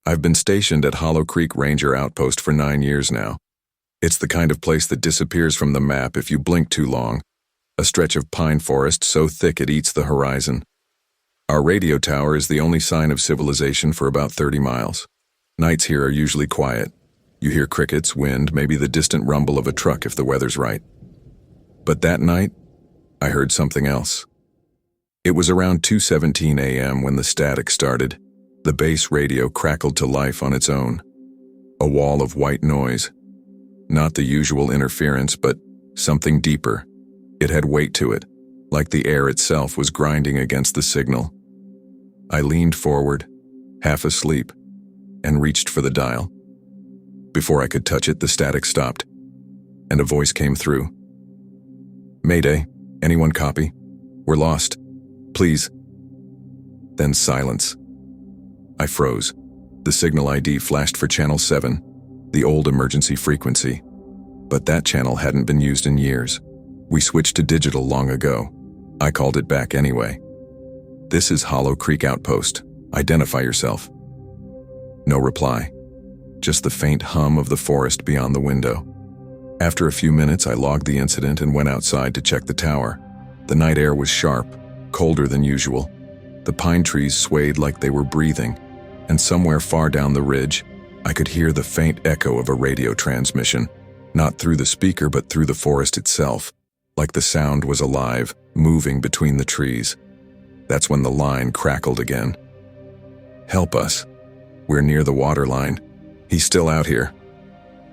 I've been stationed at Hollow Creek Ranger Outpost for 9 years now. It's the kind of place that disappears from the map if you blink too long, a stretch of pine forest so thick it eats the horizon. Our radio tower is the only sign of civilization for about 30 miles. Nights here are usually quiet. You hear crickets, wind, maybe the distant rumble of a truck if the weather's right. But that night, I heard something else. It was around 2:17 a.m. when the static started. The base radio crackled to life on its own. A wall of white noise. Not the usual interference, but something deeper. It had weight to it, like the air itself was grinding against the signal. I leaned forward, half asleep, and reached for the dial. Before I could touch it, the static stopped, and a voice came through. "Mayday, anyone copy? We're lost. Please." Then silence. I froze. The signal ID flashed for channel 7, the old emergency frequency. But that channel hadn't been used in years. We switched to digital long ago. I called it back anyway. "This is Hollow Creek Outpost. Identify yourself." No reply. Just the faint hum of the forest beyond the window. After a few minutes, I logged the incident and went outside to check the tower. The night air was sharp, colder than usual. The pine trees swayed like they were breathing, and somewhere far down the ridge, I could hear the faint echo of a radio transmission, not through the speaker but through the forest itself, like the sound was alive, moving between the trees. That's when the line crackled again. "Help us. We're near the water line. He's still out here."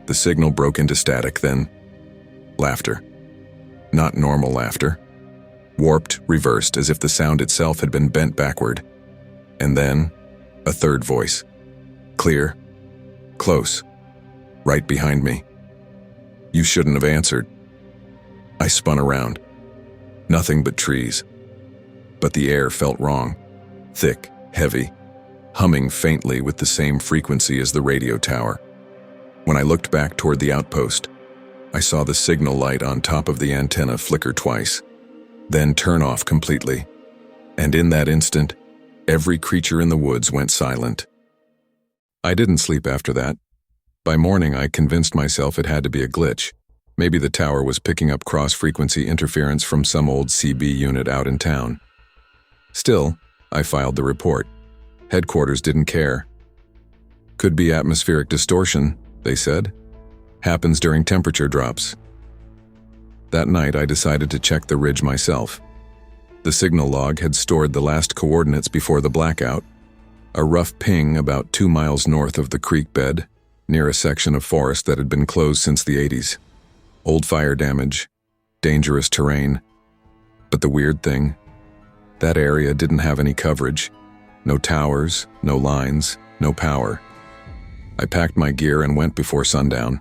The signal broke into static, then laughter. Not normal laughter. Warped, reversed, as if the sound itself had been bent backward. And then, a third voice. Clear. Close. Right behind me. "You shouldn't have answered." I spun around. Nothing but trees. But the air felt wrong. Thick, heavy, humming faintly with the same frequency as the radio tower. When I looked back toward the outpost, I saw the signal light on top of the antenna flicker twice, then turn off completely. And in that instant, every creature in the woods went silent. I didn't sleep after that. By morning, I convinced myself it had to be a glitch. Maybe the tower was picking up cross-frequency interference from some old CB unit out in town. Still, I filed the report. Headquarters didn't care. "Could be atmospheric distortion," they said. "Happens during temperature drops." That night, I decided to check the ridge myself. The signal log had stored the last coordinates before the blackout. A rough ping about 2 miles north of the creek bed, near a section of forest that had been closed since the 80s. Old fire damage, dangerous terrain. But the weird thing, that area didn't have any coverage. No towers, no lines, no power. I packed my gear and went before sundown.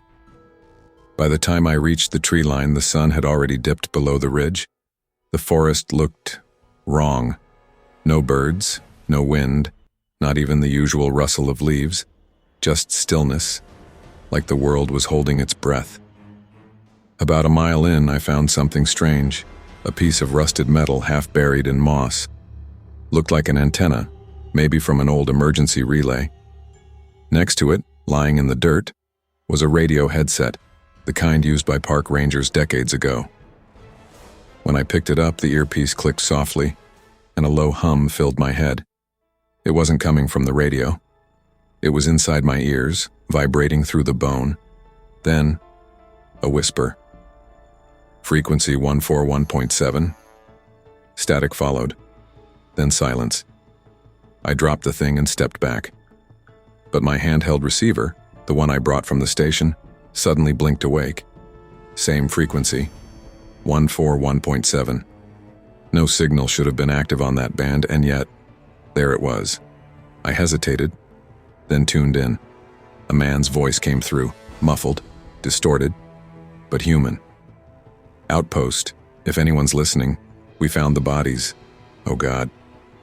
By the time I reached the tree line, the sun had already dipped below the ridge. The forest looked wrong. No birds, no wind, not even the usual rustle of leaves. Just stillness, like the world was holding its breath. About a mile in, I found something strange. A piece of rusted metal half buried in moss. Looked like an antenna, maybe from an old emergency relay. Next to it, lying in the dirt, was a radio headset, the kind used by park rangers decades ago. When I picked it up, the earpiece clicked softly, and a low hum filled my head. It wasn't coming from the radio. It was inside my ears, vibrating through the bone. Then, a whisper. Frequency 141.7. Static followed. Then silence. I dropped the thing and stepped back. But my handheld receiver, the one I brought from the station, suddenly blinked awake. Same frequency. 141.7. No signal should have been active on that band, and yet, there it was. I hesitated, then tuned in. A man's voice came through, muffled, distorted, but human. "Outpost, if anyone's listening, we found the bodies. Oh God,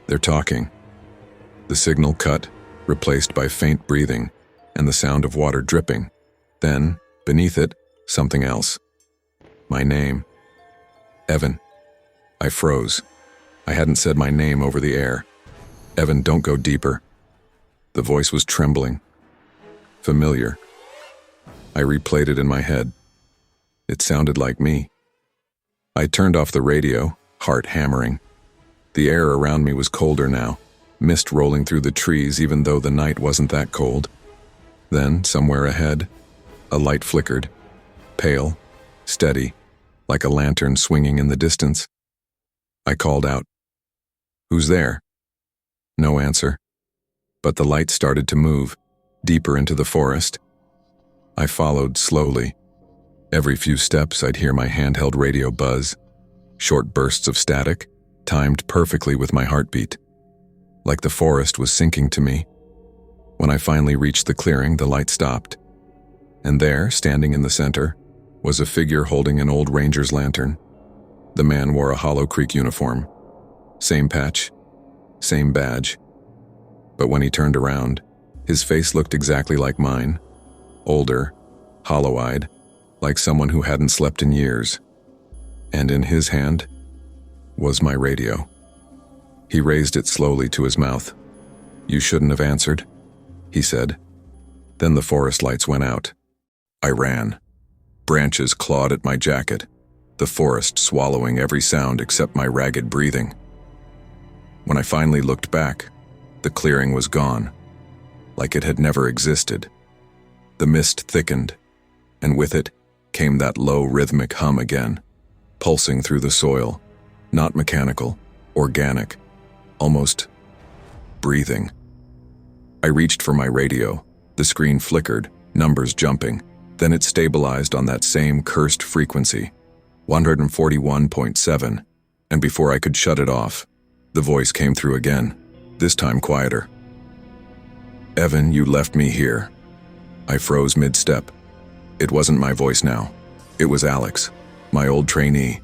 they're talking." The signal cut, replaced by faint breathing and the sound of water dripping. Then, beneath it, something else. My name. Evan. I froze. I hadn't said my name over the air. "Evan, don't go deeper." The voice was trembling. Familiar. I replayed it in my head. It sounded like me. I turned off the radio, heart hammering. The air around me was colder now, mist rolling through the trees even though the night wasn't that cold. Then, somewhere ahead, a light flickered, pale, steady, like a lantern swinging in the distance. I called out, "Who's there?" No answer. But the light started to move, deeper into the forest. I followed slowly. Every few steps I'd hear my handheld radio buzz, short bursts of static, timed perfectly with my heartbeat. Like the forest was sinking to me. When I finally reached the clearing, the light stopped. And there, standing in the center, was a figure holding an old ranger's lantern. The man wore a Hollow Creek uniform. Same patch, same badge. But when he turned around, his face looked exactly like mine. Older, hollow-eyed, like someone who hadn't slept in years. And in his hand was my radio. He raised it slowly to his mouth. "You shouldn't have answered," he said. Then the forest lights went out. I ran. Branches clawed at my jacket, the forest swallowing every sound except my ragged breathing. When I finally looked back, the clearing was gone, like it had never existed. The mist thickened, and with it came that low rhythmic hum again, pulsing through the soil, not mechanical, organic, almost breathing. I reached for my radio. The screen flickered, numbers jumping. Then it stabilized on that same cursed frequency, 141.7, and before I could shut it off, the voice came through again, this time quieter. "Evan, you left me here." I froze mid-step. It wasn't my voice now. It was Alex, my old trainee.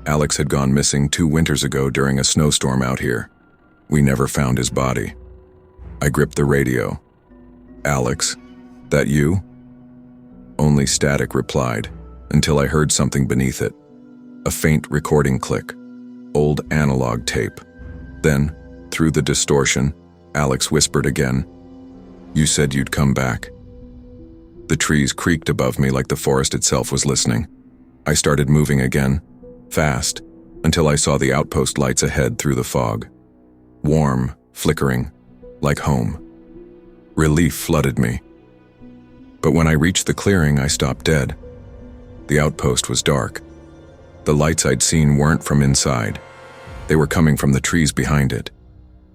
Alex had gone missing 2 winters ago during a snowstorm out here. We never found his body. I gripped the radio. "Alex, that you?" Only static replied, until I heard something beneath it. A faint recording click. Old analog tape. Then, through the distortion, Alex whispered again, "You said you'd come back." The trees creaked above me like the forest itself was listening. I started moving again, fast, until I saw the outpost lights ahead through the fog. Warm, flickering, like home. Relief flooded me. But when I reached the clearing, I stopped dead. The outpost was dark. The lights I'd seen weren't from inside. They were coming from the trees behind it.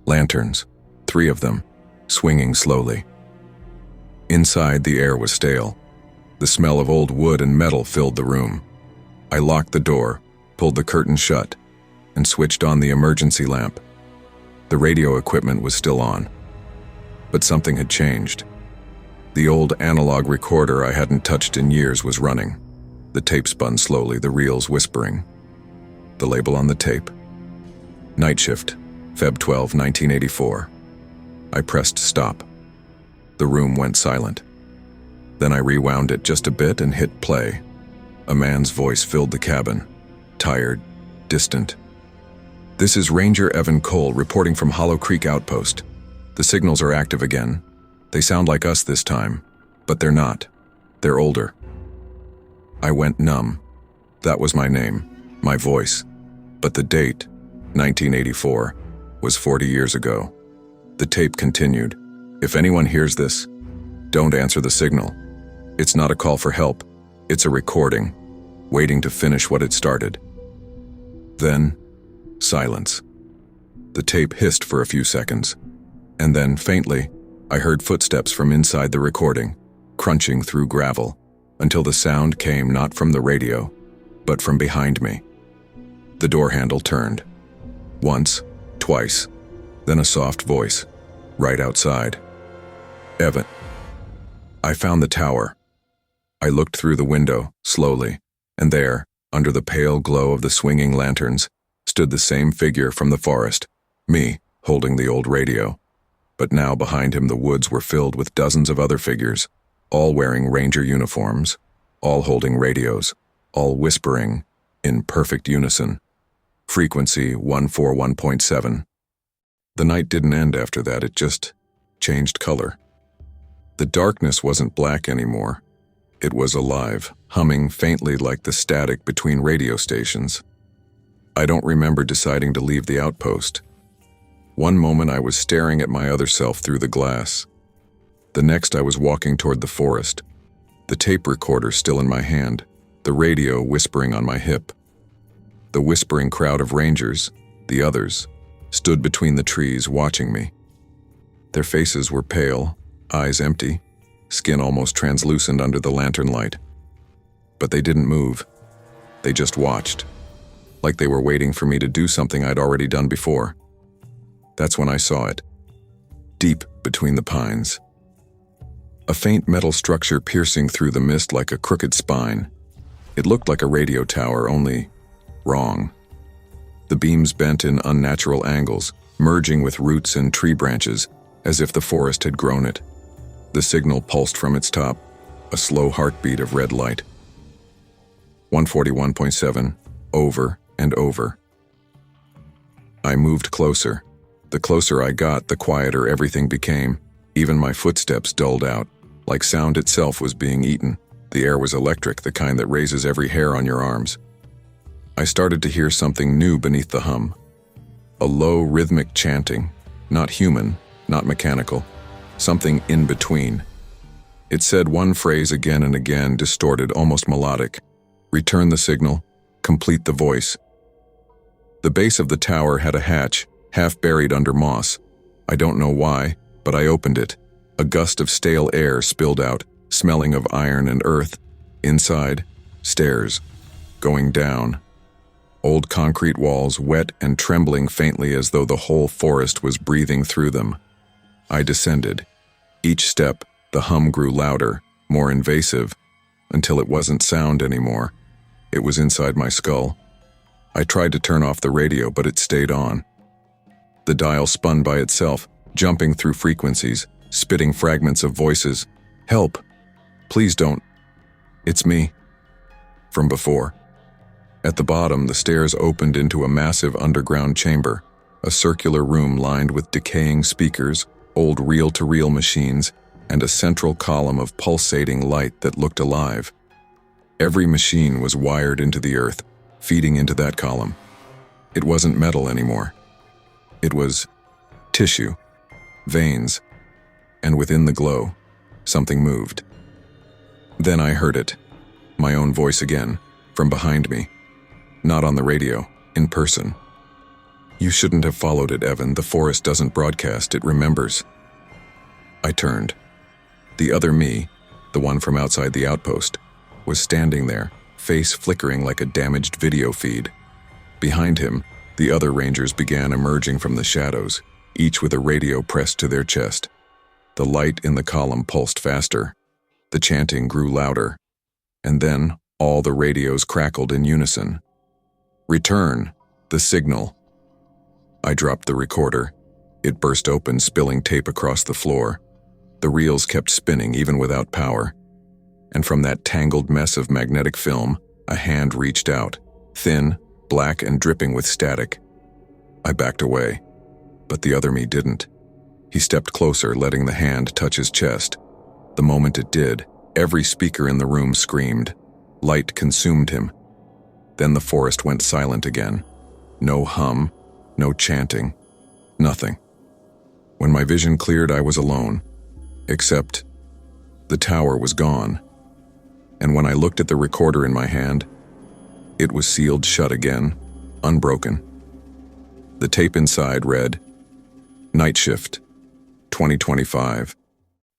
Lanterns, 3 of them, swinging slowly. Inside, the air was stale. The smell of old wood and metal filled the room. I locked the door, pulled the curtain shut, and switched on the emergency lamp. The radio equipment was still on. But something had changed. The old analog recorder I hadn't touched in years was running. The tape spun slowly, the reels whispering. The label on the tape. Night shift, Feb 12, 1984. I pressed stop. The room went silent. Then I rewound it just a bit and hit play. A man's voice filled the cabin. Tired, distant. "This is Ranger Evan Cole reporting from Hollow Creek Outpost. The signals are active again. They sound like us this time, but they're not. They're older." I went numb. That was my name, my voice. But the date, 1984, was 40 years ago. The tape continued. "If anyone hears this, don't answer the signal. It's not a call for help. It's a recording, waiting to finish what it started." Then, silence. The tape hissed for a few seconds, and then, faintly, I heard footsteps from inside the recording, crunching through gravel, until the sound came not from the radio, but from behind me. The door handle turned. Once, twice, then a soft voice, right outside. "Evan." I found the tower. I looked through the window, slowly, and there, under the pale glow of the swinging lanterns, stood the same figure from the forest, me, holding the old radio. But now behind him the woods were filled with dozens of other figures, all wearing ranger uniforms, all holding radios, all whispering, in perfect unison. Frequency 141.7. The night didn't end after that, it just changed color. The darkness wasn't black anymore. It was alive, humming faintly like the static between radio stations. I don't remember deciding to leave the outpost. One moment I was staring at my other self through the glass. The next I was walking toward the forest, the tape recorder still in my hand, the radio whispering on my hip. The whispering crowd of rangers, the others, stood between the trees watching me. Their faces were pale, eyes empty, skin almost translucent under the lantern light. But they didn't move. They just watched, like they were waiting for me to do something I'd already done before. That's when I saw it, deep between the pines. A faint metal structure piercing through the mist like a crooked spine. It looked like a radio tower, only wrong. The beams bent in unnatural angles, merging with roots and tree branches, as if the forest had grown it. The signal pulsed from its top, a slow heartbeat of red light. 141.7, over and over. I moved closer. The closer I got, the quieter everything became. Even my footsteps dulled out, like sound itself was being eaten. The air was electric, the kind that raises every hair on your arms. I started to hear something new beneath the hum. A low, rhythmic chanting, not human, not mechanical, something in between. It said one phrase again and again, distorted, almost melodic. Return the signal, complete the voice. The base of the tower had a hatch, half buried under moss. I don't know why, but I opened it. A gust of stale air spilled out, smelling of iron and earth. Inside, stairs, going down. Old concrete walls, wet and trembling faintly as though the whole forest was breathing through them. I descended. Each step, the hum grew louder, more invasive, until it wasn't sound anymore. It was inside my skull. I tried to turn off the radio, but it stayed on. The dial spun by itself, jumping through frequencies, spitting fragments of voices. Help! Please don't. It's me. From before. At the bottom, the stairs opened into a massive underground chamber, a circular room lined with decaying speakers, old reel-to-reel machines, and a central column of pulsating light that looked alive. Every machine was wired into the earth, feeding into that column. It wasn't metal anymore. It was tissue, veins, and within the glow, something moved. Then I heard it, my own voice again, from behind me. Not on the radio, in person. You shouldn't have followed it, Evan. The forest doesn't broadcast, it remembers. I turned. The other me, the one from outside the outpost, was standing there, face flickering like a damaged video feed. Behind him, the other rangers began emerging from the shadows, each with a radio pressed to their chest. The light in the column pulsed faster. The chanting grew louder. And then, all the radios crackled in unison. Return, the signal. I dropped the recorder. It burst open, spilling tape across the floor. The reels kept spinning even without power. And from that tangled mess of magnetic film, a hand reached out, thin, black and dripping with static. I backed away, but the other me didn't. He stepped closer, letting the hand touch his chest. The moment it did, every speaker in the room screamed. Light consumed him. Then the forest went silent again. No hum, no chanting, nothing. When my vision cleared, I was alone. Except, the tower was gone. And when I looked at the recorder in my hand, it was sealed shut again, unbroken. The tape inside read, Night Shift, 2025.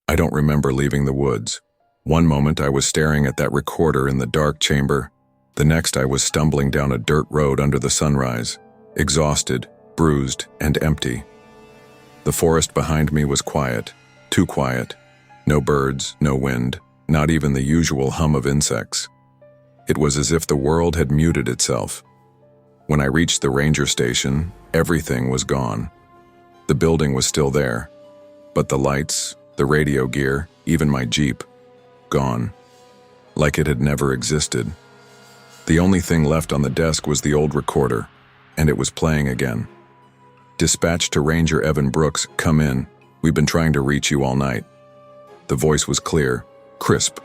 I don't remember leaving the woods. One moment I was staring at that recorder in the dark chamber. The next I was stumbling down a dirt road under the sunrise, exhausted, bruised, and empty. The forest behind me was quiet, too quiet. No birds, no wind, not even the usual hum of insects. It was as if the world had muted itself. When I reached the ranger station, everything was gone. The building was still there, but the lights, the radio gear, even my Jeep, gone. Like it had never existed. The only thing left on the desk was the old recorder, and it was playing again. Dispatch to Ranger Evan Brooks, come in. We've been trying to reach you all night." The voice was clear, crisp,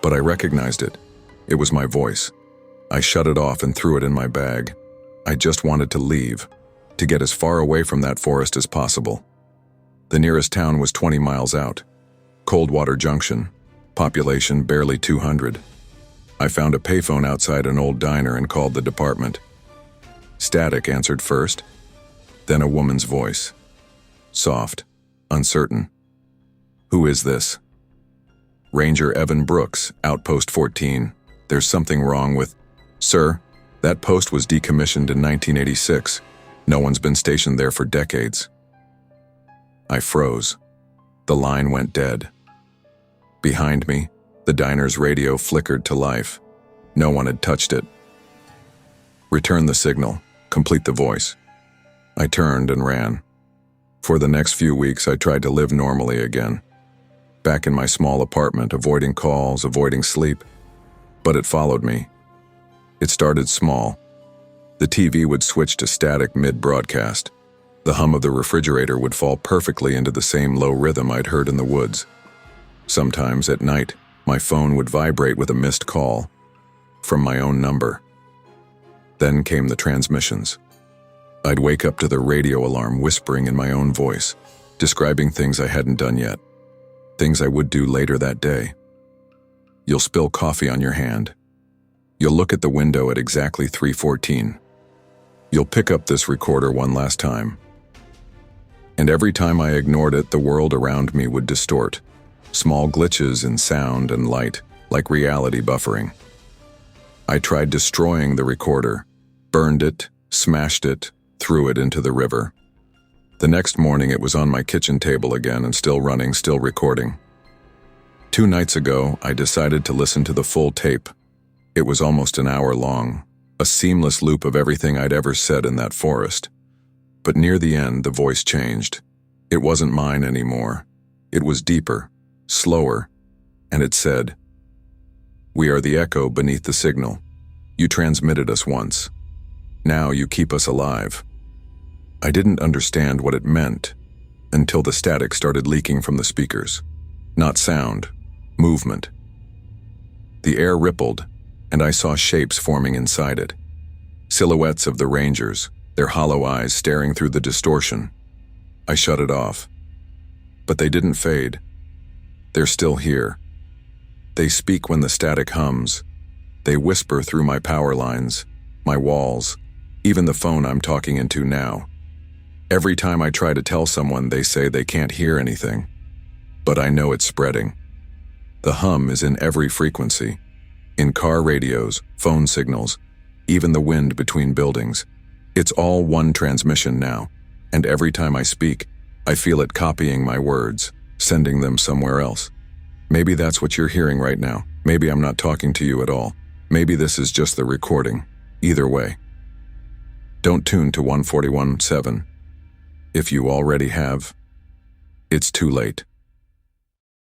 but I recognized it. It was my voice. I shut it off and threw it in my bag. I just wanted to leave, to get as far away from that forest as possible. The nearest town was 20 miles out. Coldwater Junction, population barely 200. I found a payphone outside an old diner and called the department. Static answered first, then a woman's voice. Soft, uncertain. "Who is this?" "Ranger Evan Brooks, Outpost 14. There's something wrong with..." "Sir, that post was decommissioned in 1986. No one's been stationed there for decades." I froze. The line went dead. Behind me, the diner's radio flickered to life. No one had touched it. "Return the signal. Complete the voice." I turned and ran. For the next few weeks, I tried to live normally again. Back in my small apartment, avoiding calls, avoiding sleep. But it followed me. It started small. The TV would switch to static mid-broadcast. The hum of the refrigerator would fall perfectly into the same low rhythm I'd heard in the woods. Sometimes, at night, my phone would vibrate with a missed call from my own number. Then came the transmissions. I'd wake up to the radio alarm whispering in my own voice, describing things I hadn't done yet, things I would do later that day. "You'll spill coffee on your hand. You'll look at the window at exactly 3:14. You'll pick up this recorder one last time." And every time I ignored it, the world around me would distort. Small glitches in sound and light, like reality buffering. I tried destroying the recorder, burned it, smashed it, threw it into the river. The next morning it was on my kitchen table again and still running, still recording. 2 nights ago, I decided to listen to the full tape. It was almost an hour long, a seamless loop of everything I'd ever said in that forest. But near the end, the voice changed. It wasn't mine anymore. It was deeper, slower, and it said, "We are the echo beneath the signal. You transmitted us once. Now you keep us alive." I didn't understand what it meant until the static started leaking from the speakers. Not sound, movement. The air rippled, and I saw shapes forming inside it. Silhouettes of the Rangers, their hollow eyes staring through the distortion. I shut it off. But they didn't fade. They're still here. They speak when the static hums. They whisper through my power lines, my walls, even the phone I'm talking into now. Every time I try to tell someone, they say they can't hear anything. But I know it's spreading. The hum is in every frequency. In car radios, phone signals, even the wind between buildings. It's all one transmission now, and every time I speak, I feel it copying my words, sending them somewhere else. Maybe that's what you're hearing right now. Maybe I'm not talking to you at all. Maybe this is just the recording. Either way. Don't tune to 141.7. If you already have, it's too late.